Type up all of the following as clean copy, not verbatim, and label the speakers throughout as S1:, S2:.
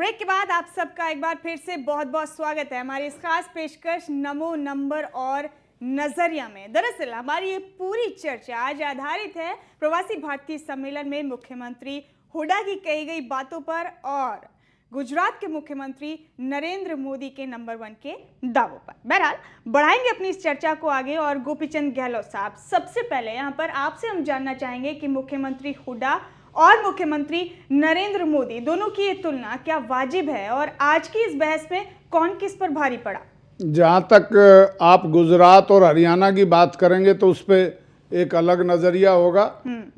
S1: Break के बाद आप सबका एक बार फिर से बहुत बहुत स्वागत है हमारी इस खास पेशकश नमो नंबर और नजरिया में। दरअसल हमारी ये पूरी चर्चा आज आधारित है प्रवासी भारतीय सम्मेलन में मुख्यमंत्री हुड्डा की कही गई बातों पर और गुजरात के मुख्यमंत्री नरेंद्र मोदी के नंबर 1 के दावों पर। बहरहाल बढ़ाएंगे अपनी इस चर्चा को आगे और गोपीचंद गहलोत साहब, सबसे पहले यहाँ पर आपसे हम जानना चाहेंगे कि मुख्यमंत्री हुड्डा और मुख्यमंत्री नरेंद्र मोदी दोनों की ये तुलना क्या वाजिब है और आज की इस बहस में कौन किस पर भारी पड़ा?
S2: जहाँ तक आप गुजरात और हरियाणा की बात करेंगे तो उस पर एक अलग नजरिया होगा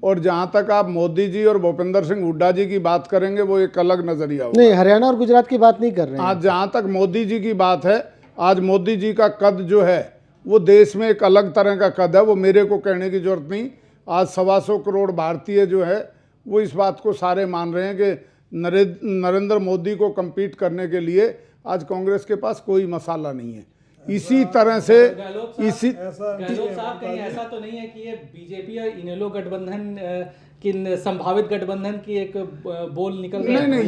S2: और जहाँ तक आप मोदी जी और भूपेंद्र सिंह हुड्डा जी की बात करेंगे वो एक अलग नजरिया होगा।
S3: नहीं, हरियाणा और गुजरात की बात नहीं कर रहे हैं।
S2: आज जहाँ तक मोदी जी की बात है, आज मोदी जी का कद जो है वो देश में एक अलग तरह का कद है, वो मेरे को कहने की जरूरत नहीं। आज 125 करोड़ भारतीय जो है वो इस बात को सारे मान रहे हैं कि नरेंद्र मोदी को compete करने के लिए आज कांग्रेस के पास कोई मसाला नहीं है। इसी तरह से इसी
S4: गहलोत साहब कहीं ऐसा तो नहीं है कि ये बीजेपी और इनेलो गठबंधन की संभावित गठबंधन की एक बोल निकल रहा है?
S2: नहीं,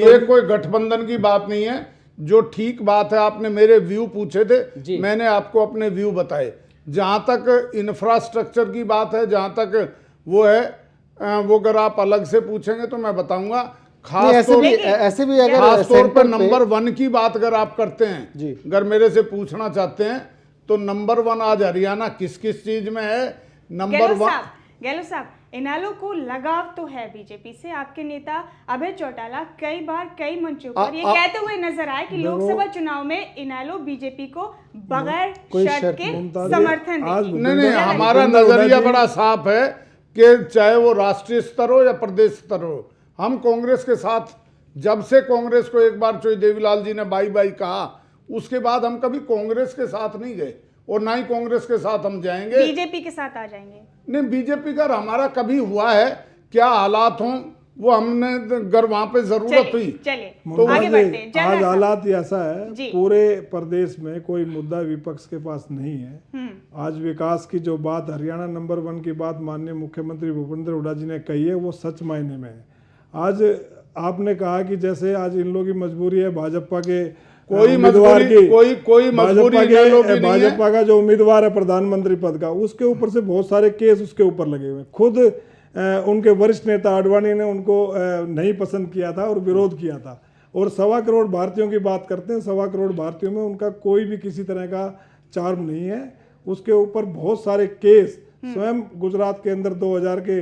S2: ये कोई गठबंधन की बात नहीं है। जो ठीक बात है, आपने मेरे व्यू पूछे थे, मैंने आपको अपने व्यू बताए। जहां तक इंफ्रास्ट्रक्चर की बात है, जहां तक वो है, वो अगर आप अलग से पूछेंगे तो मैं बताऊंगा। खास तौर पर नंबर 1 की बात अगर आप करते हैं, अगर मेरे से पूछना चाहते हैं तो नंबर 1 आज हरियाणा किस किस चीज में है? नंबर 1
S1: गहलोत साहब, इनेलो को लगाव तो है बीजेपी से। आपके नेता अभय चौटाला कई बार कई मंचों पर ये कहते हुए नजर आए कि लोकसभा चुनाव में इनेलो बीजेपी को बगैर शर्त के समर्थन देगी।
S2: नहीं, हमारा नजरिया बड़ा साफ है कि चाहे वो राष्ट्रीय स्तर हो या प्रदेश स्तर हो, हम कांग्रेस के साथ, जब से कांग्रेस को एक बार चोई देवीलाल जी ने बाई बाई कहा, उसके बाद हम कभी कांग्रेस के साथ नहीं गए और ना ही कांग्रेस के साथ हम जाएंगे।
S1: बीजेपी के साथ आ जाएंगे?
S2: नहीं, बीजेपी का हमारा कभी हुआ है, क्या हालात हों वो हमने अगर वहां पे जरूरत हुई
S1: तो आगे बढ़ते हैं।
S5: आज हालात ऐसा है, पूरे प्रदेश में कोई मुद्दा विपक्ष के पास नहीं है। आज विकास की जो बात, हरियाणा नंबर 1 की बात माननीय मुख्यमंत्री भूपेंद्र हुड्डा जी ने कही है, वो सच मायने में है। आज आपने कहा कि जैसे आज इन लोगों की मजबूरी है भाजपा के
S2: कोई उम्मीदवार की, कोई
S5: भाजपा का जो उम्मीदवार है प्रधानमंत्री पद का, उसके ऊपर से बहुत सारे केस उसके ऊपर लगे हुए। खुद उनके वरिष्ठ नेता आडवाणी ने उनको नहीं पसंद किया था और विरोध किया था। और 1.25 करोड़ भारतीयों की बात करते हैं, 1.25 करोड़ भारतीयों में उनका कोई भी किसी तरह का चार्म नहीं है। उसके ऊपर बहुत सारे केस स्वयं गुजरात के अंदर 2000 के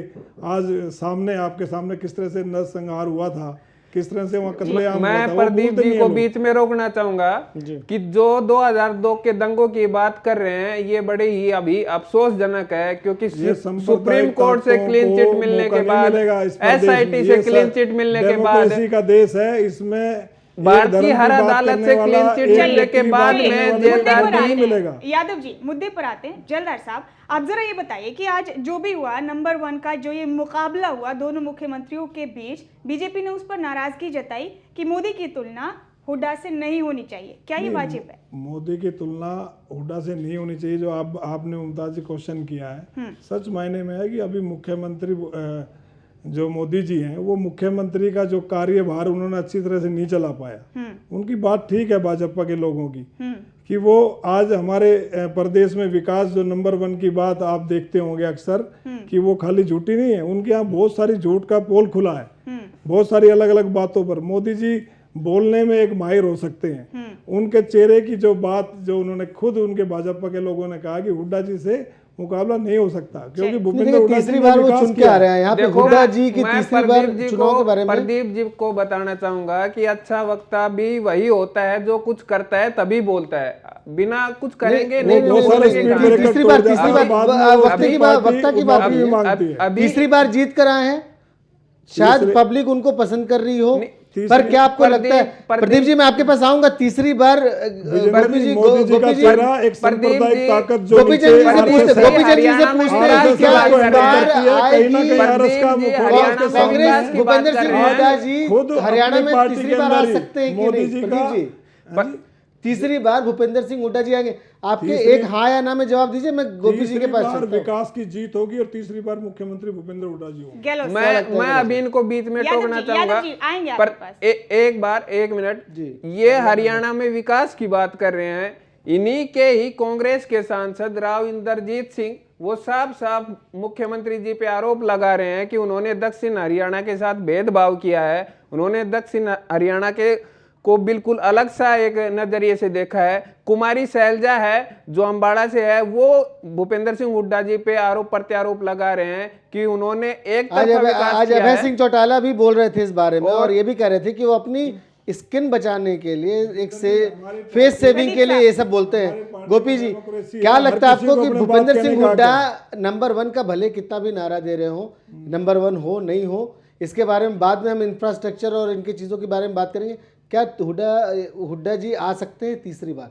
S5: आज सामने, आपके सामने किस तरह से नरसंहार हुआ था, किस तरह से वहाँ कत्लेआम हुआ था।
S6: मैं प्रदीप जी को बीच में रोकना चाहूंगा कि जो 2002 के दंगों की बात कर रहे हैं, ये बड़े ही अभी अफसोसजनक है, क्योंकि सुप्रीम कोर्ट से क्लीन चिट मिलने के बाद, SIT से क्लीन चिट मिलने के बाद,
S5: का देश है, इसमें
S6: भारतीय हर अदालत से क्लीन चिट मिलने के बाद में जेलदार नहीं मिलेगा।
S1: यादव जी, मुद्दे पर आते हैं। जलदार साहब, आप जरा ये बताइए कि आज जो भी हुआ, नंबर 1 का जो ये मुकाबला हुआ दोनों मुख्यमंत्रियों के बीच, बीजेपी ने उस पर नाराजगी जताई कि मोदी की तुलना हुड्डा से नहीं होनी चाहिए। क्या ये वाजिब है?
S5: मोदी की तुलना हुड्डा से नहीं होनी चाहिए, जो आपने मुमताज कोश्चन किया है, सच मायने में है कि अभी मुख्यमंत्री जो मोदी जी हैं, वो मुख्यमंत्री का जो कार्यभार उन्होंने अच्छी तरह से नहीं चला पाया। उनकी बात ठीक है भाजपा के लोगों की कि वो आज हमारे प्रदेश में विकास जो नंबर 1 की बात आप देखते होंगे अक्सर कि वो खाली झूठी नहीं है, उनके यहाँ बहुत सारी झूठ का पोल खुला है, बहुत सारी अलग अलग बातों पर। मोदी जी बोलने में एक माहिर हो सकते हैं। उनके चेहरे की जो बात, जो उन्होंने खुद, उनके भाजपा के लोगों ने कहा कि हुड्डा जी से मुकाबला नहीं हो सकता, क्योंकि भूपेंद्र हुड्डा
S3: तीसरी बार वो चुन के आ रहे हैं यहाँ पे। हुड्डा जी की तीसरी बार चुनाव के बारे में
S6: प्रदीप जी को बताना चाहूंगा कि अच्छा वक्ता भी वही होता है जो कुछ करता है तभी बोलता है, बिना कुछ करेंगे नहीं बोलेंगे।
S3: तीसरी बार वक्ता की बात भी मांगती है। तीसरी बार जीत कर आए हैं, शायद पब्लिक उनको पसंद कर रही हो, पर क्या आपको लगता है? प्रदीप जी, मैं आपके पास आऊंगा। तीसरी बार
S5: मोदी जी का चेहरा एक सांप्रदायिक ताकत जो
S3: गोपीचंद जी से पूछते हैं क्या कांग्रेस भूपेंद्र सिंह हुड्डा जी हरियाणा में तीसरी बार आ सकते हैं कि नहीं? प्रदीप जी, तीसरी बार भूपेंद्र सिंह हुड्डा जी आएंगे? आपके एक हाँ या ना में जवाब दीजिए, मैं गोपी जी के पास
S5: तीसरी बार
S3: चलता हूं।
S5: विकास की जीत होगी और तीसरी बार मुख्यमंत्री भूपेंद्र हुड्डा जी होंगे।
S1: गहलोत
S6: मैं अभी इनको बीच में
S1: यादव
S6: टोकना
S1: जी,
S6: चाहूंगा,
S1: यादव जी, आएंगे
S6: पर
S1: आपके पास।
S6: एक बार 1 मिनट, ये हरियाणा में विकास की बात कर रहे हैं, इन्हीं के ही कांग्रेस के सांसद राव इंद्रजीत सिंह वो साफ साफ मुख्यमंत्री जी पे आरोप लगा रहे हैं कि उन्होंने दक्षिण हरियाणा के साथ भेदभाव किया है, उन्होंने दक्षिण हरियाणा के को बिल्कुल अलग सा एक नजरिए से देखा है। कुमारी शैलजा है जो अम्बाड़ा से है, वो भूपेंद्र सिंह हुड्डा जी पे आरोप प्रत्यारोप लगा रहे हैं कि उन्होंने एक
S3: आज
S6: तरफा विकास
S3: आज
S6: किया
S3: अभय
S6: है।
S3: सिंह चौटाला भी बोल रहे थे इस बारे में, और ये भी कह रहे थे कि वो अपनी स्किन बचाने के लिए एक से फेस सेविंग के लिए ये सब बोलते हैं। गोपी जी, क्या लगता है आपको कि भूपेंद्र सिंह हुड्डा नंबर 1 का भले कितना भी नारा दे रहे हो, नंबर 1 हो नहीं हो, इसके बारे में बाद में हम इंफ्रास्ट्रक्चर और इनकी चीज़ों के बारे में बात करेंगे, क्या हुड्डा जी आ सकते हैं तीसरी बार?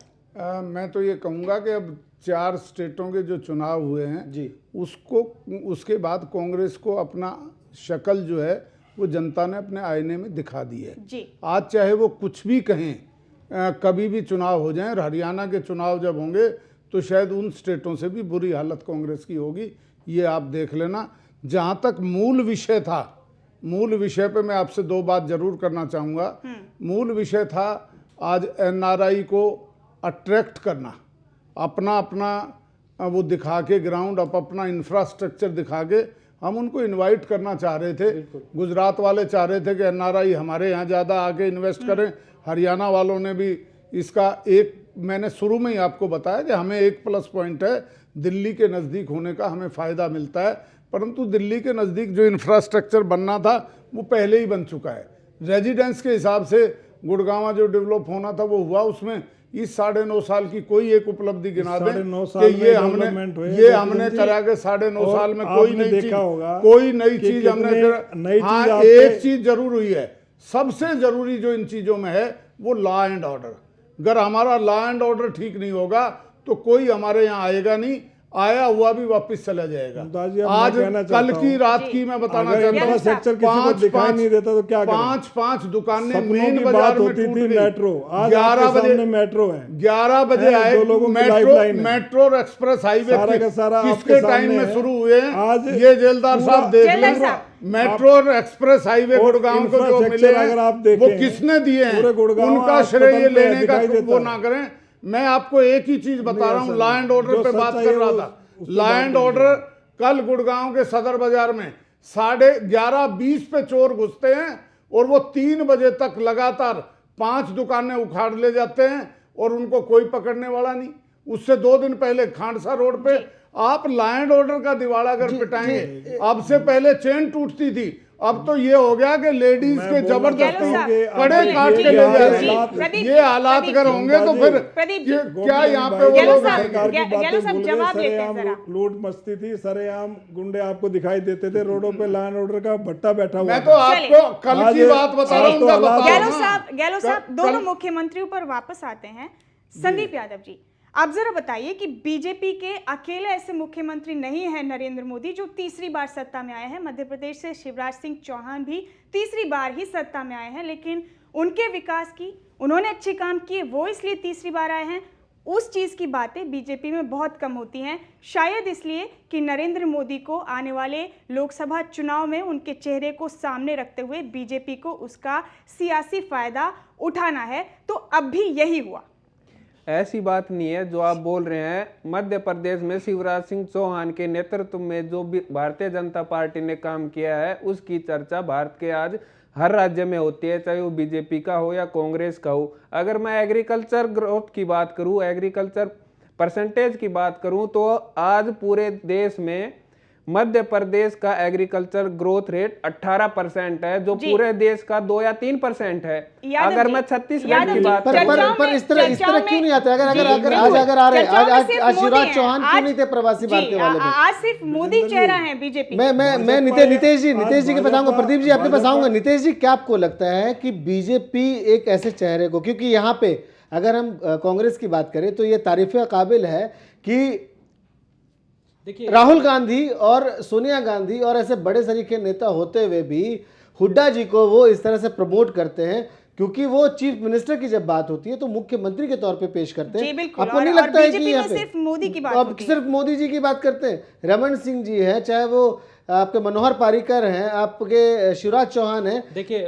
S2: मैं तो ये कहूँगा कि अब 4 स्टेटों के जो चुनाव हुए हैं
S3: जी,
S2: उसके बाद कांग्रेस को अपना शक्ल जो है वो जनता ने अपने आईने में दिखा दी है
S1: जी।
S2: आज चाहे वो कुछ भी कहें, कभी भी चुनाव हो जाएं, हरियाणा के चुनाव जब होंगे तो शायद उन स्टेटों से भी बुरी हालत कांग्रेस की होगी, ये आप देख लेना। जहाँ तक मूल विषय था, मूल विषय पे मैं आपसे 2 बात जरूर करना चाहूँगा। मूल विषय था आज एनआरआई को अट्रैक्ट करना, अपना वो दिखा के ग्राउंड अप अपना इंफ्रास्ट्रक्चर दिखा के हम उनको इनवाइट करना चाह रहे थे। गुजरात वाले चाह रहे थे कि एनआरआई हमारे यहाँ ज़्यादा आके इन्वेस्ट करें, हरियाणा वालों ने भी इसका एक, मैंने शुरू में ही आपको बताया कि हमें एक प्लस पॉइंट है, दिल्ली के नज़दीक होने का हमें फ़ायदा मिलता है, परंतु दिल्ली के नज़दीक जो इंफ्रास्ट्रक्चर बनना था वो पहले ही बन चुका है। रेजिडेंस के हिसाब से गुड़गांव जो डेवलप होना था वो हुआ, उसमें इस 9.5 साल की कोई एक उपलब्धि गिना दें
S5: 9.5 साल
S2: कि ये
S5: में
S2: हमने
S5: डेवलपमेंट हुई है,
S2: ये
S5: लेकिन
S2: हमने
S5: जी,
S2: करा के 9.5
S5: और
S2: साल में
S5: आपने देखा होगा
S2: कोई नई
S5: कि
S2: चीज हमने
S5: कितने
S2: करा।
S5: नई चीज
S2: हाँ,
S5: आपके-
S2: एक चीज जरूर हुई है, सबसे जरूरी जो इन चीजों में है वो लॉ एंड ऑर्डर। अगर हमारा लॉ एंड ऑर्डर ठीक नहीं होगा तो कोई हमारे यहाँ आएगा नहीं, आया हुआ भी वापस चला जाएगा।
S5: मुमताज जी, अब मैं
S2: आज
S5: कहना चाहता
S2: कल की
S5: हूं,
S2: रात की मैं बताना
S5: अगर
S2: चाहता हूँ,
S5: इंफ्रास्ट्रक्चर किसी को दिखाई नहीं देता तो क्या करें?
S2: 5 दुकानें
S5: सपनों
S2: मेन
S5: की
S2: बाजार
S5: बात
S2: में
S5: होती
S2: टूट
S5: थी
S2: गई।
S5: मेट्रो, आज
S2: 11
S5: आपके
S2: बजे
S5: सामने मेट्रो है।
S2: 11 बजे
S5: हैं,
S2: आए
S5: जो लोगों की
S2: मेट्रो
S5: लाइफलाइन है।
S2: मेट्रो और एक्सप्रेस हाईवे
S5: सारा का सारा
S2: किसके
S5: आपके
S2: टाइम
S5: सामने
S2: में
S5: है।
S2: शुरू हुए हैं,
S5: आज
S2: ये जेलदार
S5: पूरा-
S2: साहब देख
S1: जेलदार
S2: लें।
S1: साहब।
S2: मेट्रो और एक्सप्रेस हाईवे
S5: और
S2: गुड़गांव को जो
S5: इंफ्रास्ट्रक्चर
S2: मिले हैं
S5: अगर आप देखें,
S2: वो किसने दिए हैं,
S5: पूरे गुड़गांव
S2: उनका
S5: आज
S2: श्रेय
S5: पटल पे
S2: लेने का
S5: दिखाई देता
S2: वो
S5: है।
S2: ना करें। मैं आपको एक ही चीज बता रहा हूँ, लॉ एंड ऑर्डर
S5: जो
S2: पे बात
S5: सच्चाई
S2: कर
S5: है
S2: रहा
S5: वो-
S2: था।
S5: उस पे
S2: लॉ
S5: बात
S2: एंड
S5: करेंगे।
S2: ऑर्डर कल गुड़गांव के सदर बाजार में 11:30 पे चोर घुसते हैं और वो 3 बजे तक लगातार 5 दुकानें उखाड़ ले जाते हैं और उनको कोई पकड़ने वाला नहीं। उससे 2 दिन पहले खांडसा रोड पे आप लॉ एंड ऑर्डर का दिवाड़ा अगर पिटाएंगे, अब से पहले चेन टूटती थी, अब तो ये हो गया कि लेडीज
S5: मैं
S2: के
S5: बोलना
S2: जबरदस्ती
S1: चाहता हूं
S2: कड़े
S5: कि
S2: काट के
S5: ये
S2: ले जा रहे
S5: जी,
S2: हैं।
S1: प्रदीप
S2: ये हालात
S1: जी,
S2: अगर होंगे तो फिर
S1: प्रदीप जी,
S2: क्या यहाँ पे वो
S1: गहलोत
S2: लोग
S1: साहब,
S2: आएंगे?
S5: सरकार की
S1: गहलोत
S5: बातें
S1: साहब
S5: भूल गए,
S1: जवाब लेते हैं
S5: सरेआम
S1: जरा।
S5: लूट मस्ती थी, सरेआम गुंडे आपको दिखाई देते थे, रोडों पे लॉ एंड ऑर्डर का भट्टा बैठा हुआ
S2: मैं तो
S5: था।
S2: आपको कल
S5: आज
S2: की बात बता रहा हूँ,
S5: तो
S2: उनका
S5: हालात-
S2: बता रहा
S1: गहलोत
S2: हूँ।
S1: साहब दोनों मुख्यमंत्रियों पर वापस आते हैं। संदीप यादव जी, आप जरा बताइए कि बीजेपी के अकेले ऐसे मुख्यमंत्री नहीं है नरेंद्र मोदी जो तीसरी बार सत्ता में आए हैं। मध्य प्रदेश से शिवराज सिंह चौहान भी तीसरी बार ही सत्ता में आए हैं, लेकिन उनके विकास की, उन्होंने अच्छे काम किए, वो इसलिए तीसरी बार आए हैं। उस चीज़ की बातें बीजेपी में बहुत कम होती हैं, शायद इसलिए कि नरेंद्र मोदी को आने वाले लोकसभा चुनाव में उनके चेहरे को सामने रखते हुए बीजेपी को उसका सियासी फायदा उठाना है। तो अब भी यही हुआ।
S6: ऐसी बात नहीं है जो आप बोल रहे हैं। मध्य प्रदेश में शिवराज सिंह चौहान के नेतृत्व में जो भी भारतीय जनता पार्टी ने काम किया है उसकी चर्चा भारत के आज हर राज्य में होती है, चाहे वो बीजेपी का हो या कांग्रेस का हो। अगर मैं एग्रीकल्चर ग्रोथ की बात करूं, एग्रीकल्चर परसेंटेज की बात करूं, तो आज पूरे देश में मध्य प्रदेश का एग्रीकल्चर ग्रोथ रेट 18% है, जो पूरे देश का 2 या 3% है। अगर मैं छत्तीसगढ़ की बात
S3: पर इस तरह क्यों नहीं आते? अगर आ रहे आज शिवराज चौहान क्यों नहीं थे प्रवासी भारतीय वाले में?
S1: आज सिर्फ मोदी चेहरा है बीजेपी।
S3: मैं नितेश जी के बताऊंगा। प्रदीप जी आपके पास आऊंगा। नितेश जी, क्या आपको लगता है कि बीजेपी एक ऐसे चेहरे को, क्योंकि यहाँ पे अगर हम कांग्रेस की बात करें तो ये तारीफ काबिल है कि राहुल गांधी और सोनिया गांधी और ऐसे बड़े सरीखे नेता होते हुए भी हुड्डा जी को वो इस तरह से प्रमोट करते हैं, क्योंकि वो चीफ मिनिस्टर की जब बात होती है तो मुख्यमंत्री के तौर पे पेश करते
S1: जी
S3: हैं।
S1: बिल्कुल।
S3: आपको नहीं
S1: और
S3: लगता है कि
S1: बीजेपी
S3: यहाँ
S1: में
S3: पे
S1: सिर्फ मोदी की बात
S3: अब
S1: होती है।
S3: सिर्फ मोदी जी की बात करते हैं? रमन सिंह जी है, चाहे वो आपके मनोहर पारिकर हैं, आपके शिवराज चौहान है,
S4: देखिए